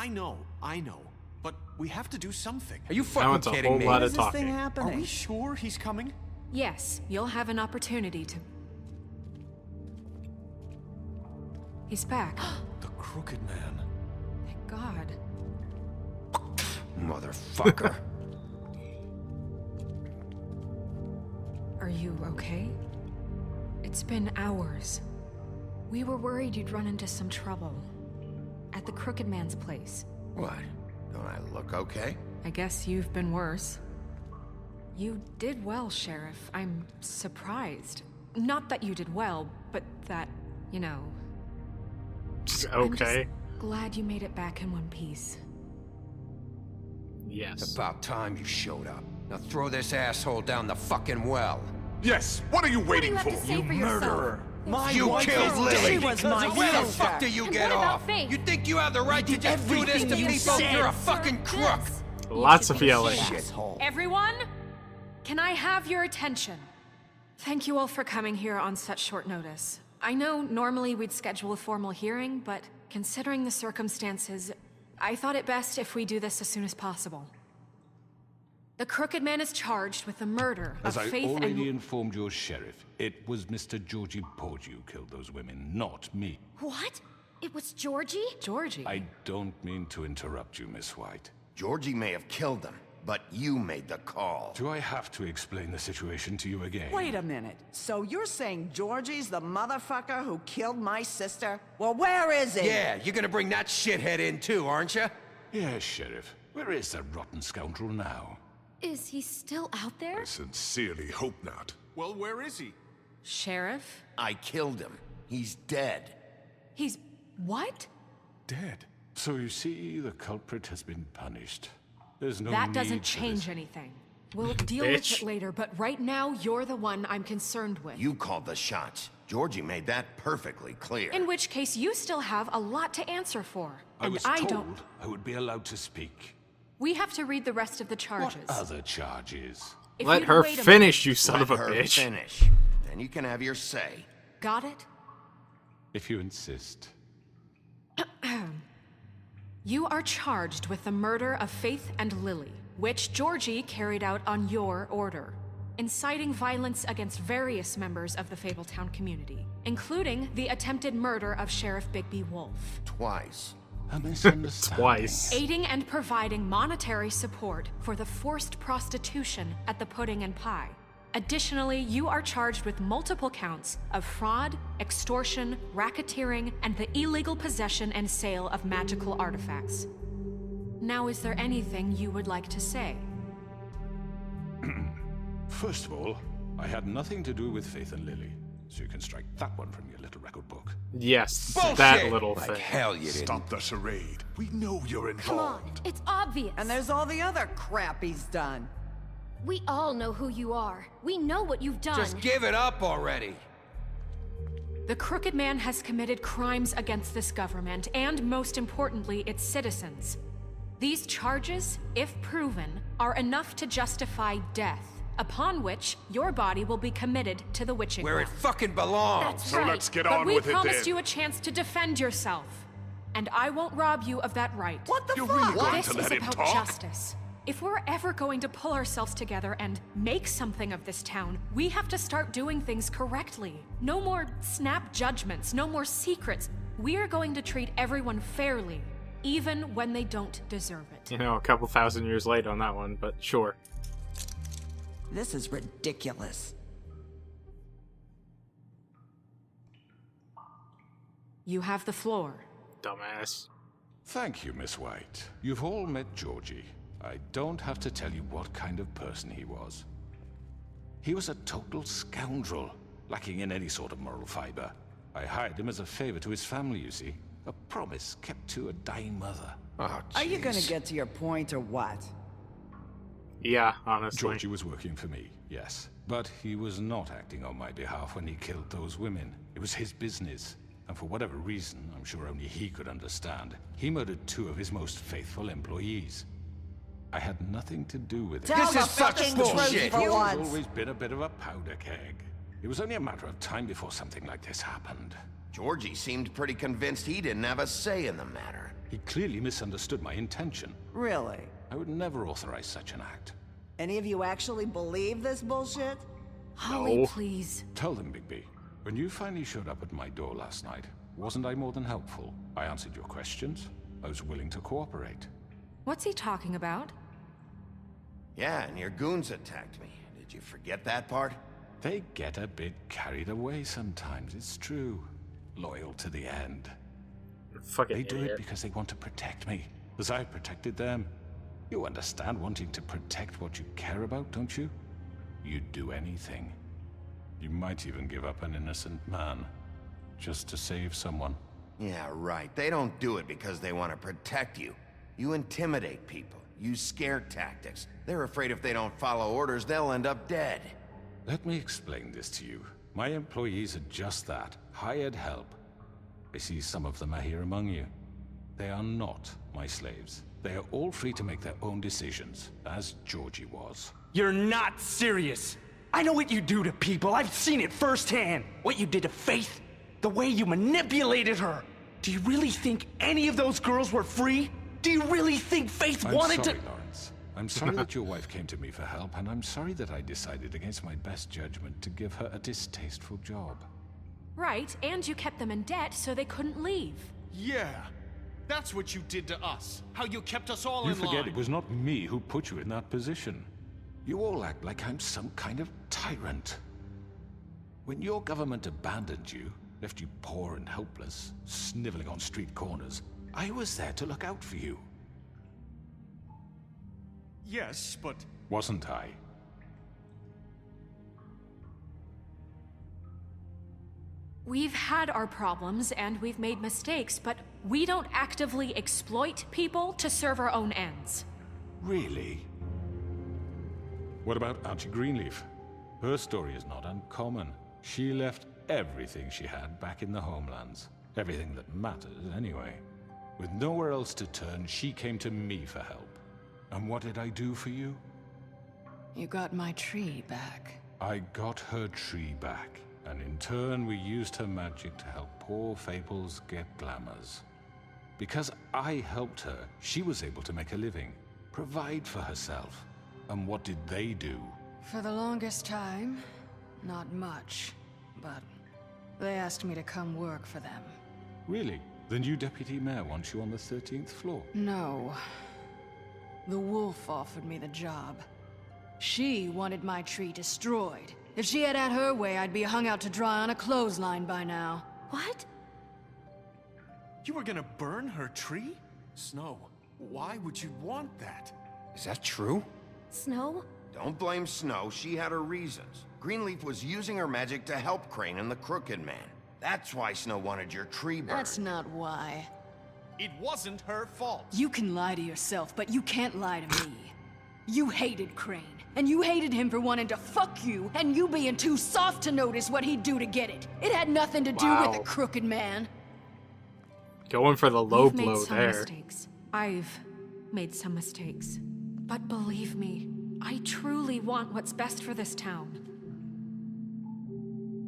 I know. But we have to do something. Are you Now fucking it's a kidding whole me? lot When of is this talking. thing Are happening? we sure he's coming? Yes, you'll have an opportunity to... He's back. The Crooked Man. Thank God. Motherfucker. Are you okay? It's been hours. We were worried you'd run into some trouble. At the Crooked Man's place. What? Don't I look okay? I guess you've been worse. You did well, Sheriff. I'm surprised. Not that you did well, but that, you know... I'm Okay. just glad you made it back in one piece. Yes. About time you showed up. Now throw this asshole down the fucking well. Yes, what are you waiting have for? to say for yourself? Murderer! My You wife killed is Lily! dead. She was my Where the sister. fuck do you And get what about off? Faith? You think you have the right to did just do this to everything you people? said. You're a fucking crook! Lots of yelling. Asshole. Everyone, can I have your attention? Thank you all for coming here on such short notice. I know normally we'd schedule a formal hearing, but considering the circumstances, I thought it best if we do this as soon as possible. The Crooked Man is charged with the murder As of I Faith already and... informed your sheriff, it was Mr. Georgie Porgy who killed those women, not me. What? It was Georgie? Georgie. I don't mean to interrupt you, Miss White. Georgie may have killed them, but you made the call. Do I have to explain the situation to you again? Wait a minute. So you're saying Georgie's the motherfucker who killed my sister? Well, where is he? Yeah, you're gonna bring that shithead in too, aren't you? Yes, Sheriff. Where is that rotten scoundrel now? Is he still out there? I sincerely hope not. Well, where is he? Sheriff? I killed him. He's dead. He's... what? Dead. So you see, the culprit has been punished. There's no That need doesn't for change this. anything. We'll deal with Bitch. it later, but right now, you're the one I'm concerned with. You called the shots. Georgie made that perfectly clear. In which case, you still have a lot to answer for. I And was I told don't... I would be allowed to speak. We have to read the rest of the charges. What other charges? If Let you'd her wait a finish, you son Let of a her bitch. finish. Then you can have your say. Got it? If you insist. You are charged with the murder of Faith and Lily, which Georgie carried out on your order, inciting violence against various members of the Fabletown community, including the attempted murder of Sheriff Bigby Wolf. Twice. A misunderstanding. Twice. Aiding and providing monetary support for the forced prostitution at the Pudding and Pie. Additionally, you are charged with multiple counts of fraud, extortion, racketeering, and the illegal possession and sale of magical artifacts. Now, is there anything you would like to say? First of all, I had nothing to do with Faith and Lily, so you can strike that one from your little record book. Yes, Bullshit! that little Like thing. hell you didn't. Stop the charade. We know you're involved. Come on, it's obvious. And there's all the other crap he's done. We all know who you are. We know what you've done. Just give it up already. The Crooked Man has committed crimes against this government and, most importantly, its citizens. These charges, if proven, are enough to justify death, upon which your body will be committed to the witching Where it well. fucking belongs. That's So right. let's get But on we with it promised then. you a chance to defend yourself, and I won't rob you of that right. What the You're fuck? really going This to is let him about talk? justice. If we're ever going to pull ourselves together and make something of this town, we have to start doing things correctly. No more snap judgments, no more secrets. We are going to treat everyone fairly, even when they don't deserve it. You know, a couple thousand years late on that one, but sure. This is ridiculous. You have the floor. Dumbass. Thank you, Miss White. You've all met Georgie. I don't have to tell you what kind of person he was. He was a total scoundrel, lacking in any sort of moral fiber. I hired him as a favor to his family, you see. A promise kept to a dying mother. Oh, Are you gonna jeez. get to your point or what? Yeah, honestly. Georgie was working for me, yes. But he was not acting on my behalf when he killed those women. It was his business. And for whatever reason, I'm sure only he could understand, he murdered 2 of his most faithful employees. I had nothing to do with it. Tell This the is such fucking bullshit. truth for He's once. always been a bit of a powder keg. It was only a matter of time before something like this happened. Georgie seemed pretty convinced he didn't have a say in the matter. He clearly misunderstood my intention. Really? I would never authorize such an act. Any of you actually believe this bullshit? Holly, No. please. Tell them, Bigby. When you finally showed up at my door last night, wasn't I more than helpful? I answered your questions. I was willing to cooperate. What's he talking about? Yeah, and your goons attacked me. Did you forget that part? They get a bit carried away sometimes, it's true. Loyal to the end. Fucking They do idiot. it because they want to protect me, as I protected them. You understand wanting to protect what you care about, don't you? You'd do anything. You might even give up an innocent man, just to save someone. Yeah, right. They don't do it because they want to protect you. You intimidate people, use scare tactics. They're afraid if they don't follow orders, they'll end up dead. Let me explain this to you. My employees are just that, hired help. I see some of them are here among you. They are not my slaves. They are all free to make their own decisions, as Georgie was. You're not serious. I know what you do to people. I've seen it firsthand. What you did to Faith. The way you manipulated her. Do you really think any of those girls were free? Do you really think Faith I'm wanted sorry, to... Lawrence. I'm sorry that your wife came to me for help, and I'm sorry that I decided against my best judgment to give her a distasteful job. Right, and you kept them in debt so they couldn't leave. Yeah. That's what you did to us. How you kept us all You in forget line. it was not me who put you in that position. You all act like I'm some kind of tyrant. When your government abandoned you, left you poor and helpless, sniveling on street corners, I was there to look out for you. Yes, but Wasn't I? We've had our problems and we've made mistakes, but we don't actively exploit people to serve our own ends. Really? What about Auntie Greenleaf? Her story is not uncommon. She left everything she had back in the homelands. Everything that matters, anyway. With nowhere else to turn, she came to me for help. And what did I do for you? You got my tree back. I got her tree back, and in turn we used her magic to help poor Fables get glamours. Because I helped her, she was able to make a living, provide for herself. And what did they do? For the longest time, not much. But they asked me to come work for them. Really? The new deputy mayor wants you on the 13th floor? No. The wolf offered me the job. She wanted my tree destroyed. If she had her way, I'd be hung out to dry on a clothesline by now. What? you were gonna burn her tree? Snow, why would you want that? Is that true? Snow? Don't blame Snow, she had her reasons. Greenleaf was using her magic to help Crane and the Crooked Man. That's why Snow wanted your tree burned. That's not why. It wasn't her fault. You can lie to yourself, but you can't lie to me. You hated Crane, and you hated him for wanting to fuck you, and you being too soft to notice what he'd do to get it. It had nothing to do with Wow. the Crooked Man. Going for the low We've blow made some there. mistakes. I've made some mistakes. But believe me, I truly want what's best for this town.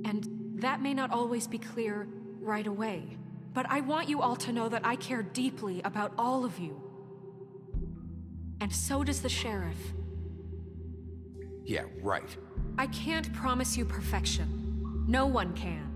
And that may not always be clear right away. But I want you all to know that I care deeply about all of you. And so does the sheriff. Yeah, right. I can't promise you perfection. No one can.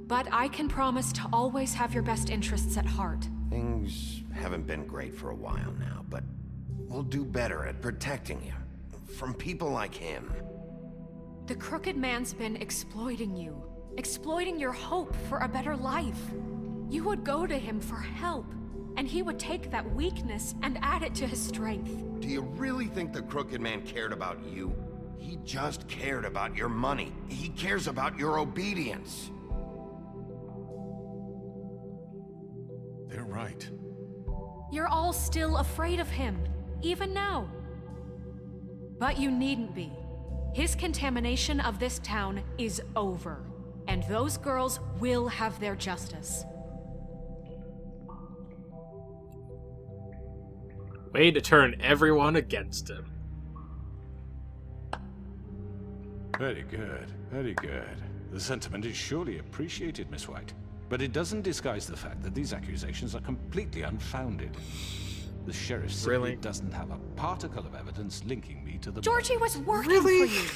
But I can promise to always have your best interests at heart. Things haven't been great for a while now, but we'll do better at protecting you. From people like him. The Crooked Man's been exploiting you. Exploiting your hope for a better life. You would go to him for help, and he would take that weakness and add it to his strength. Do you really think the Crooked Man cared about you? He just cared about your money. He cares about your obedience. They're right. You're all still afraid of him, even now. But you needn't be. His contamination of this town is over, and those girls will have their justice. Way to turn everyone against him. Very good, very good. The sentiment is surely appreciated, Miss White. But it doesn't disguise the fact that these accusations are completely unfounded. The sheriff simply doesn't have a particle of evidence linking me to the Georgie was working for you.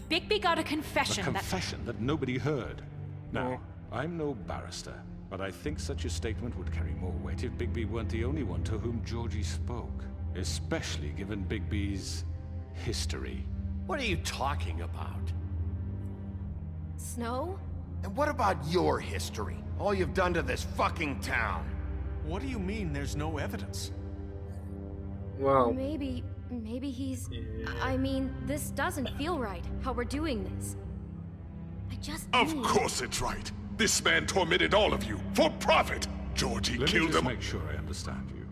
Bigby got a confession. A confession that nobody heard. Now, I'm no barrister, but I think such a statement would carry more weight if Bigby weren't the only one to whom Georgie spoke. Especially given Bigby's history. What are you talking about? Snow? And what about your history? All you've done to this fucking town. What do you mean there's no evidence? Well, Maybe he's... I mean, this doesn't feel right, how we're doing this. I just Of need... course it's right. This man tormented all of you, for profit. Georgie Let me killed just him. make sure I understand you.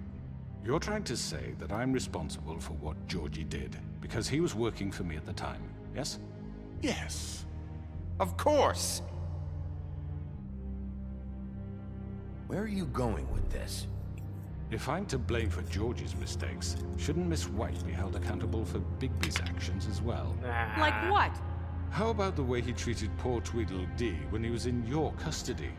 You're trying to say that I'm responsible for what Georgie did, because he was working for me at the time, yes? Yes. Of course. Where are you going with this? If I'm to blame for Georgie's mistakes, shouldn't Miss White be held accountable for Bigby's actions as well? Like what? How about the way he treated poor Tweedledee when he was in your custody?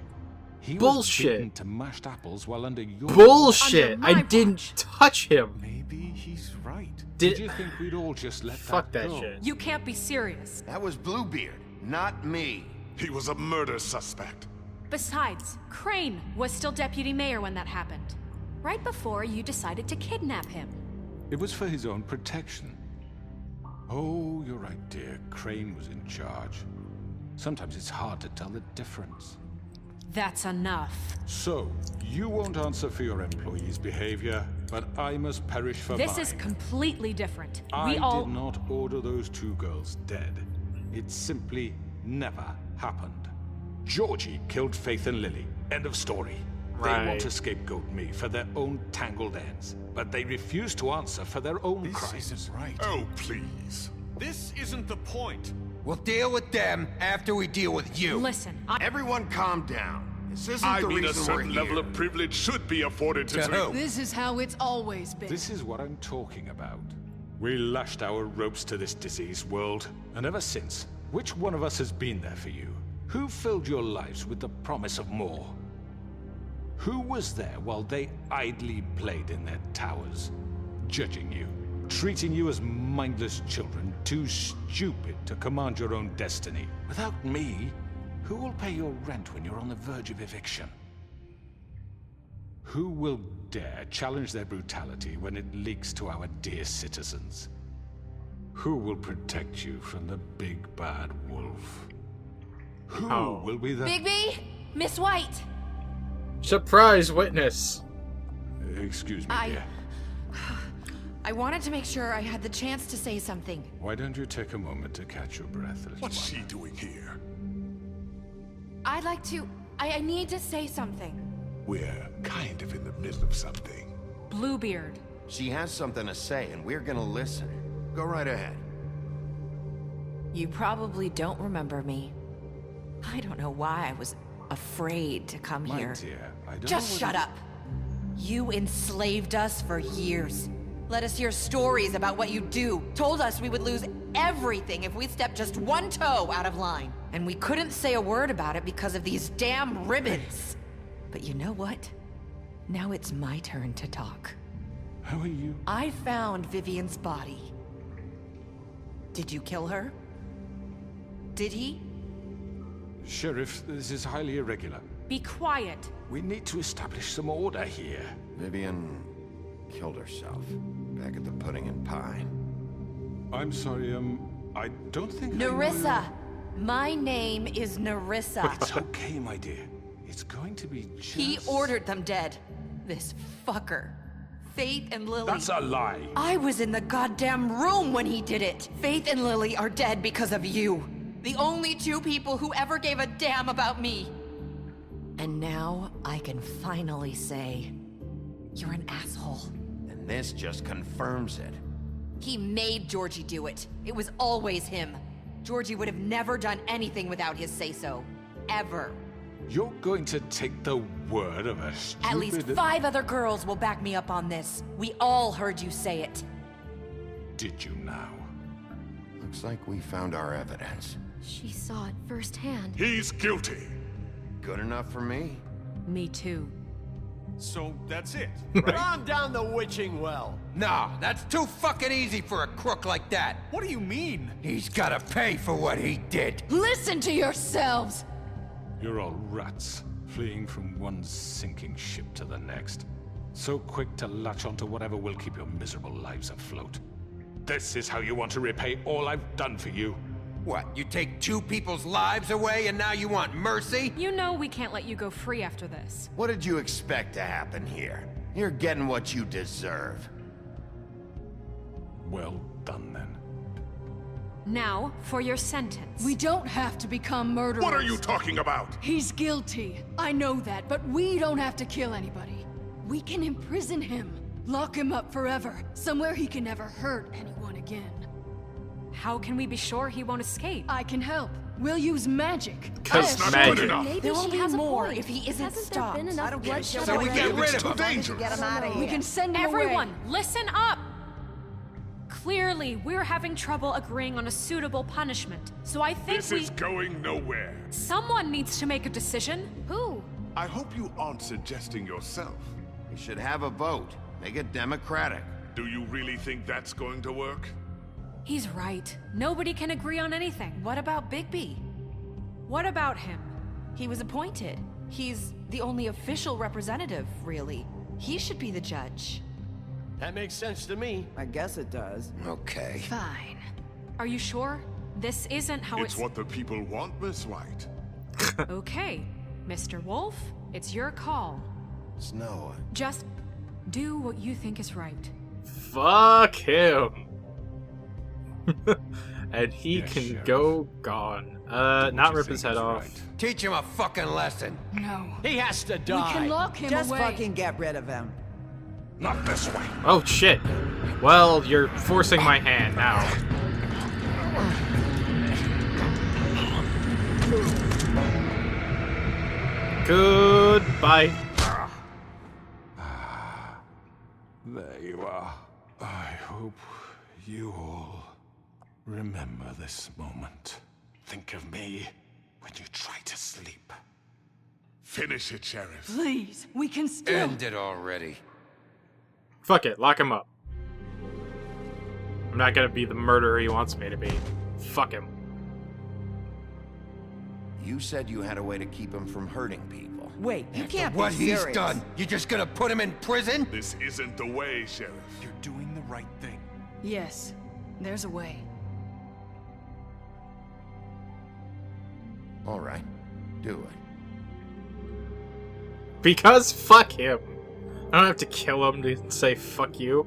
He Bullshit. was beaten to mashed apples while under your... bullshit! Under I my didn't touch him. Maybe he's right. Did you think we'd all just let Fuck that go? shit. You can't be serious. That was Bluebeard, not me. He was a murder suspect. Besides, Crane was still deputy mayor when that happened. Right before you decided to kidnap him. It was for his own protection. Oh, you're right, dear. Crane was in charge. Sometimes it's hard to tell the difference. That's enough. So, you won't answer for your employees' behavior, but I must perish for This mine. is completely different. I did not order those two girls dead. It simply never happened. Georgie killed Faith and Lily. End of story. They want to scapegoat me for their own tangled ends, but they refuse to answer for their own This crimes. isn't right. Oh, please. This isn't the point. We'll deal with them after we deal with you. Listen, Everyone calm down. This isn't I the mean, a reason we're certain here. level of privilege should be afforded to... To who? This is how it's always been. This is what I'm talking about. We lashed our ropes to this diseased world, and ever since, which one of us has been there for you? Who filled your lives with the promise of more? Who was there while they idly played in their towers, judging you, treating you as mindless children, too stupid to command your own destiny? Without me, who will pay your rent when you're on the verge of eviction? Who will dare challenge their brutality when it leaks to our dear citizens? Who will protect you from the big bad wolf? Who will be the... Bigby? Miss White! Surprise witness. Excuse me, dear. I wanted to make sure I had the chance to say something. Why don't you take a moment to catch your breath, little What's one? she doing here? I'd like to... I need to say something. We're kind of in the middle of something. Bluebeard. She has something to say, and we're gonna listen. Go right ahead. You probably don't remember me. I don't know why I was afraid to come My here. dear, I don't Just know shut up. You enslaved us for years. Let us hear stories about what you do. Told us we would lose everything if we stepped just one toe out of line. And we couldn't say a word about it because of these damn ribbons. But you know what? Now it's my turn to talk. How are you? I found Vivian's body. Did you kill her? Did he? Sheriff, this is highly irregular. Be quiet. We need to establish some order here. Vivian killed herself back at the Pudding and Pie. I'm sorry, I don't think Nerissa! My name is Nerissa. It's okay, my dear. It's going to be just... He ordered them dead. This fucker. Faith and Lily. That's a lie. I was in the goddamn room when he did it. Faith and Lily are dead because of you. The only two people who ever gave a damn about me. And now I can finally say, you're an asshole. And this just confirms it. He made Georgie do it. It was always him. Georgie would have never done anything without his say-so. Ever. You're going to take the word of a stupid... At least 5 other girls will back me up on this. We all heard you say it. Did you now? Looks like we found our evidence. She saw it firsthand. He's guilty. Good enough for me. Me too. So that's it, Right. right? Calm down the witching well. No, that's too fucking easy for a crook like that. What do you mean? He's gotta pay for what he did. Listen to yourselves! You're all rats, fleeing from one sinking ship to the next. So quick to latch onto whatever will keep your miserable lives afloat. This is how you want to repay all I've done for you? What, you take 2 people's lives away and now you want mercy? You know we can't let you go free after this. What did you expect to happen here? You're getting what you deserve. Well done, then. Now, for your sentence. We don't have to become murderers. What are you talking about? He's guilty. I know that, but we don't have to kill anybody. We can imprison him. Lock him up forever. Somewhere he can never hurt anyone again. How can we be sure he won't escape? I can help. We'll use magic. Because That's not magic. good enough. Maybe There will she be has a more point. if he isn't Hasn't stopped. there been enough bloodshed So we already? get rid It's of too him. dangerous. Get him out of here. We can send him Everyone, away. listen up! Clearly, we're having trouble agreeing on a suitable punishment. So I think This is going nowhere. someone needs to make a decision. Who? I hope you aren't suggesting yourself. You should have a vote. Make it democratic. Do you really think that's going to work? He's right. Nobody can agree on anything. What about Bigby? What about him? He was appointed. He's the only official representative, really. He should be the judge. That makes sense to me. I guess it does. Okay. Fine. Are you sure? This isn't how It's what the people want, Miss White. Okay, Mr. Wolf, it's your call. Snow. Just do what you think is right. Fuck him. And he Yes, can Sheriff. go gone. Not you rip his think head is off. right. Teach him a fucking lesson. No. He has to We die. can lock him Just away. fucking get rid of him. Not this way. Oh shit. Well, you're forcing my hand now. Goodbye. There you are. I hope you all remember this moment. Think of me when you try to sleep. Finish it, Sheriff. Please, we can still. End it already. Fuck it, lock him up. I'm not gonna be the murderer he wants me to be. Fuck him. You said you had a way to keep him from hurting people. Wait, you can't What be he's serious. done, you just gonna put him in prison? This isn't the way, Sheriff. You're doing the right thing. Yes, there's a way. All right, do it. Because fuck him. I don't have to kill him to say fuck you.